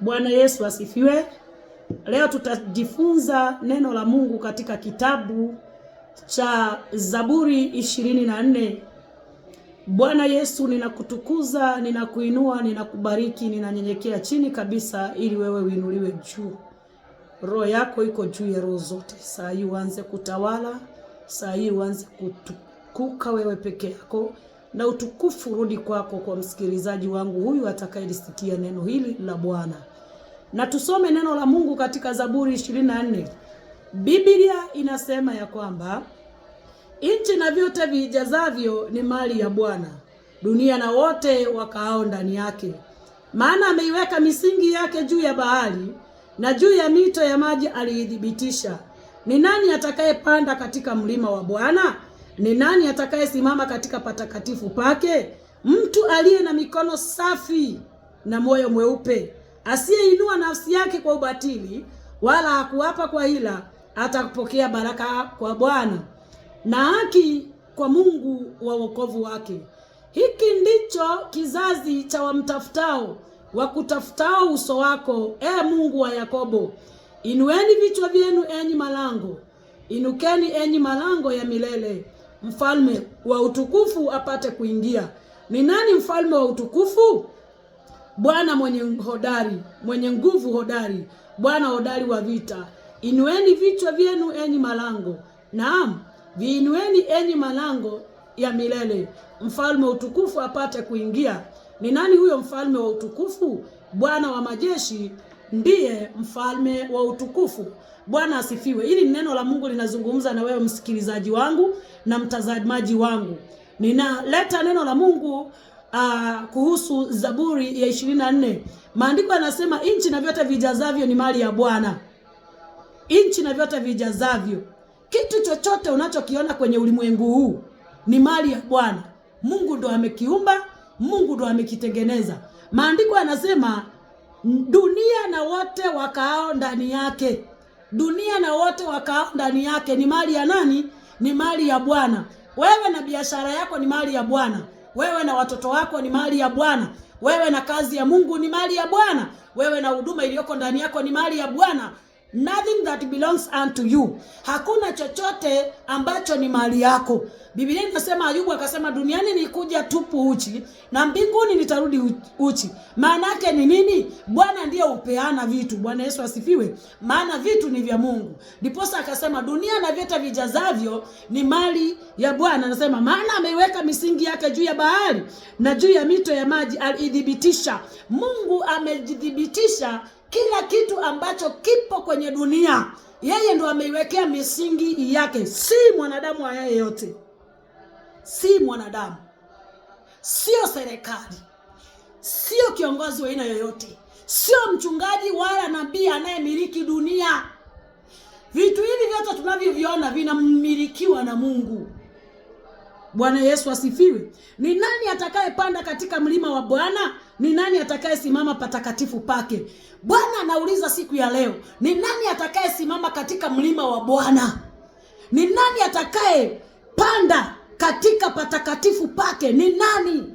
Bwana Yesu asifiwe. Leo tutajifunza neno la Mungu katika kitabu cha Zaburi 24. Bwana Yesu, ninakutukuza, ninakuinua, ninakubariki, ninanyenyekea chini kabisa ili wewe uinuliwe juu. Roho yako iko juu ya roho zote. Saa hii uanze kutawala, saa hii uanze kutukuka wewe peke yako, na utukufu rudi kwako kwa msikilizaji wangu huyu atakayelisikia neno hili la Bwana. Na tusome neno la Mungu katika Zaburi 24. Biblia inasema ya kwamba nchi na vyote vijazavyo ni mali ya Bwana, dunia na wote wakaao ndani yake. Maana ameiweka misingi yake juu ya bahari, na juu ya mito ya maji aliidhibitisha. Ni nani atakayepanda katika mlima wa Bwana? Ni nani atakayesimama katika patakatifu pake? Mtu aliye na mikono safi na moyo mweupe, asiyeinua nafsi yake kwa ubatili, wala hakuapa kwa hila, atakupokea baraka kwa Bwana na haki kwa Mungu wa wokovu wake. Hiki ndicho kizazi cha wamtafutao, wakutafutao uso wako, Mungu wa Yakobo. Inueni vichwa vyenu enyi malango, inukeni enyi malango ya milele, mfalme wa utukufu apate kuingia. Ni nani mfalme wa utukufu? Bwana mwenye nguvu hodari, Bwana hodari wa vita. Inueni vichwa vyenu enyi malango, naam, viinueni enyi malango ya milele, mfalme wa utukufu apate kuingia. Ni nani huyo mfalme wa utukufu? Bwana wa majeshi ndiye mfalme wa utukufu. Bwana asifiwe. Hili neno la Mungu linazungumza na wewe msikilizaji wangu na mtazamaji wangu. Ninaleta neno la Mungu kuhusu Zaburi ya 24. Maandiko yanasema nchi na vyote vijazavyo ni mali ya Bwana. Nchi na vyote vijazavyo, kitu chochote unachokiona kwenye ulimwengu huu ni mali ya Bwana. Mungu ndo amekiumba, Mungu ndo amekitengeneza. Maandiko yanasema dunia na wote wakaao ndani yake. Dunia na wote wakaao ndani yake ni mali ya nani? Ni mali ya Bwana. Wewe na biashara yako ni mali ya Bwana. Wewe na watoto wako ni mali ya Bwana. Wewe na kazi ya Mungu ni mali ya Bwana. Wewe na huduma iliyoko ndani yako ni mali ya Bwana. Nothing that belongs unto you. Hakuna chochote ambacho ni mali yako. Biblia inasema, Ayubu akasema, duniani nilikuja tupu uchi, na mbinguni nitarudi uchi. Maana yake ni nini? Bwana ndiye upeana vitu. Bwana Yesu asifiwe. Maana vitu ni vya Mungu. Ndiposa akasema dunia na vyote vijazavyo ni mali ya Bwana. Anasema maana ameiweka misingi yake juu ya bahari, na juu ya mito ya maji alidhibitisha. Mungu amejidhibitisha kila kitu ambacho kipo kwenye dunia. Yeye ndo ameiwekea misingi yake, si mwanadamu wa yeyote. Si mwanadamu, sio serikali, sio kiongozi wa aina yoyote, sio mchungaji wala nabii anayemiliki dunia. Vitu hivi vyote tunavyoviona vinamilikiwa na Mungu. Bwana Yesu asifiwe. Ni nani atakayepanda katika mlima wa Bwana? Ni nani atakayesimama patakatifu pake? Bwana anauliza siku ya leo, ni nani atakayesimama katika mlima wa Bwana? Ni nani atakayepanda katika patakatifu pake? Ni nani?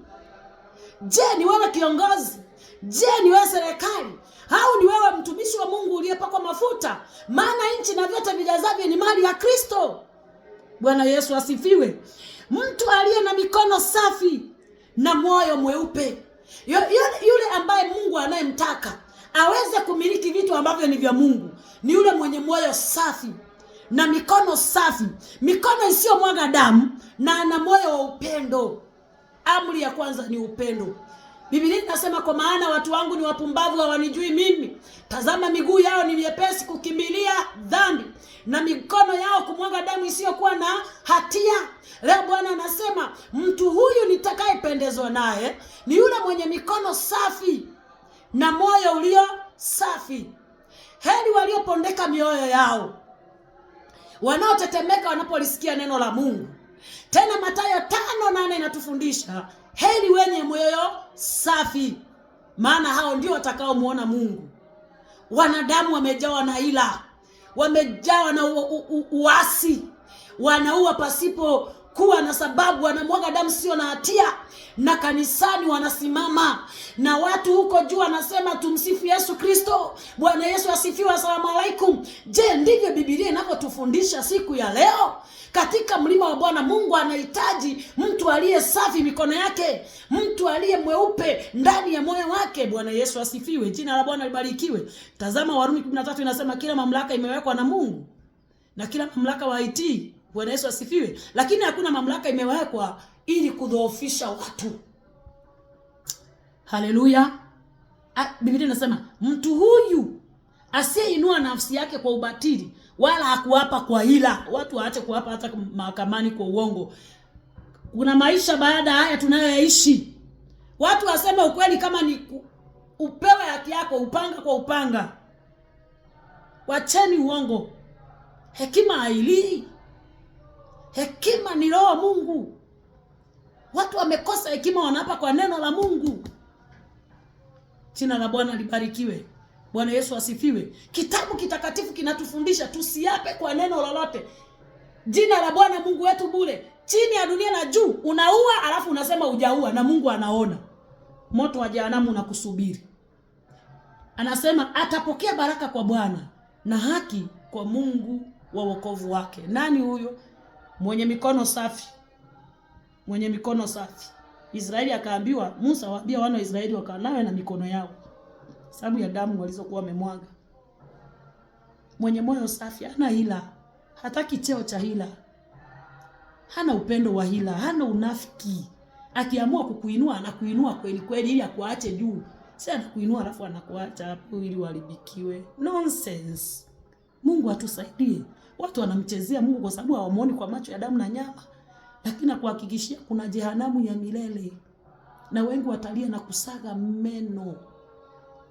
Je, ni wewe kiongozi? Je, ni wewe serikali? Au ni wewe mtumishi wa Mungu uliyepakwa mafuta? Maana nchi na vyote vijazavyo ni mali ya Kristo. Bwana Yesu asifiwe. Mtu aliye na mikono safi na moyo mweupe, yule ambaye Mungu anayemtaka aweze kumiliki vitu ambavyo ni vya Mungu, ni yule mwenye moyo safi na mikono safi, mikono isiyo mwaga damu, na ana moyo wa upendo. Amri ya kwanza ni upendo. Biblia inasema, kwa maana watu wangu ni wapumbavu, hawanijui mimi. Tazama, miguu yao ni myepesi kukimbilia dhambi, na mikono yao kumwaga damu isiyokuwa na hatia. Leo Bwana anasema mtu huyu nitakayependezwa naye ni yule mwenye mikono safi na moyo ulio safi. Heri waliopondeka mioyo yao, wanaotetemeka wanapolisikia neno la Mungu. Tena Mathayo 5:8 inatufundisha heri wenye moyo safi, maana hao ndio watakaomuona Mungu. Wanadamu wamejawa na ila, wamejawa na uasi, wanaua pasipo kuwa na sababu, wanamwaga damu sio na hatia, na kanisani wanasimama na watu huko juu wanasema tumsifu Yesu Kristo, Bwana Yesu asifiwe, asalamu alaikum. Je, ndivyo Biblia inavyotufundisha siku ya leo? Katika mlima wa Bwana Mungu anahitaji mtu aliye safi mikono yake, mtu aliye mweupe ndani ya moyo wake. Bwana Yesu asifiwe, jina la Bwana libarikiwe. Tazama Warumi 13 inasema kila mamlaka imewekwa na Mungu na kila mamlaka waitii. Bwana Yesu asifiwe. Lakini hakuna mamlaka imewekwa ili kudhoofisha watu. Haleluya. Biblia inasema mtu huyu asiyeinua nafsi yake kwa ubatili wala hakuapa kwa hila. Watu waache kuapa hata mahakamani kwa uongo. Kuna maisha baada haya tunayoishi. Watu waseme ukweli, kama ni upewe haki yako upanga kwa upanga. Wacheni uongo. Hekima hailii. Hekima ni roho Mungu. Watu wamekosa hekima, wanapa kwa neno la Mungu. Jina la Bwana libarikiwe. Bwana Yesu asifiwe. Kitabu kitakatifu kinatufundisha tusiape kwa neno lolote. Jina la Bwana Mungu wetu bure. Chini ya dunia na juu unaua alafu unasema hujaua, na Mungu anaona. Moto wa jehanamu unakusubiri. Anasema atapokea baraka kwa Bwana na haki kwa Mungu wa wokovu wake. Nani huyo? Mwenye mikono safi. Mwenye mikono safi. Israeli akaambiwa, Musa waambia wana wa Israeli wakanawe na mikono yao, sababu ya damu walizokuwa wamemwaga. Mwenye moyo safi hana hila, hataki cheo cha hila, hana upendo wa hila, hana unafiki. Akiamua kukuinua anakuinua kweli kweli ili akuache juu. Si anakuinua alafu anakuacha hapo ili uharibikiwe. Nonsense. Mungu atusaidie. Watu wanamchezea Mungu kwa sababu hawamuoni kwa macho ya damu na nyama. Lakini nakuhakikishia kuna jehanamu ya milele. Na wengi watalia na kusaga meno.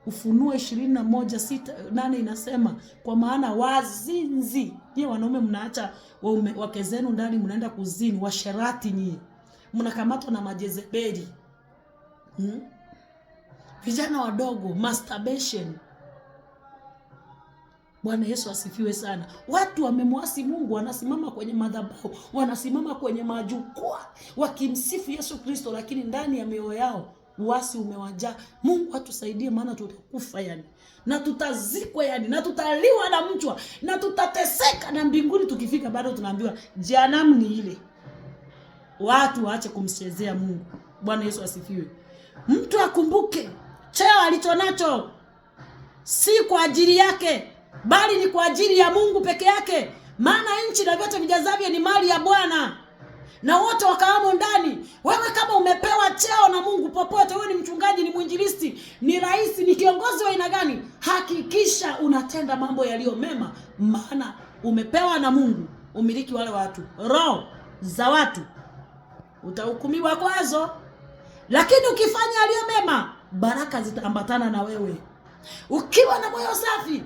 Ufunuo 21:8 inasema kwa maana wazinzi. Je, wanaume mnaacha wake zenu ndani mnaenda kuzini? Washerati nyie. Mnakamatwa na majezebeli. Vijana wadogo, masturbation. Bwana Yesu asifiwe sana. Watu wamemwasi Mungu, wanasimama kwenye madhabahu, wanasimama kwenye majukwaa wakimsifu Yesu Kristo, lakini ndani ya mioyo yao uasi umewajaa. Mungu atusaidie, maana tutakufa yani, na tutazikwa yani, na tutaliwa na mchwa, na tutateseka, na mbinguni tukifika bado tunaambiwa jehanamu ni ile. Watu waache kumchezea Mungu. Bwana Yesu asifiwe. Mtu akumbuke cheo alichonacho si kwa ajili yake, bali ni kwa ajili ya Mungu peke yake. Maana nchi na vyote vijazavyo ni mali ya Bwana, na wote wakaamo ndani. Wewe kama umepewa cheo na Mungu popote, wewe ni mchungaji, ni mwinjilisti, ni rais, ni kiongozi wa aina gani, hakikisha unatenda mambo yaliyo mema, maana umepewa na Mungu umiliki wale watu. Roho za watu utahukumiwa kwazo, lakini ukifanya yaliyo mema, baraka zitaambatana na wewe. Ukiwa na moyo safi,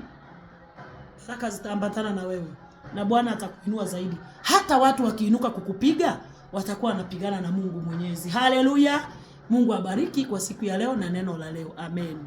baraka zitaambatana na wewe, na Bwana atakuinua zaidi. Hata watu wakiinuka kukupiga, watakuwa wanapigana na Mungu Mwenyezi. Haleluya. Mungu abariki kwa siku ya leo na neno la leo. Amen.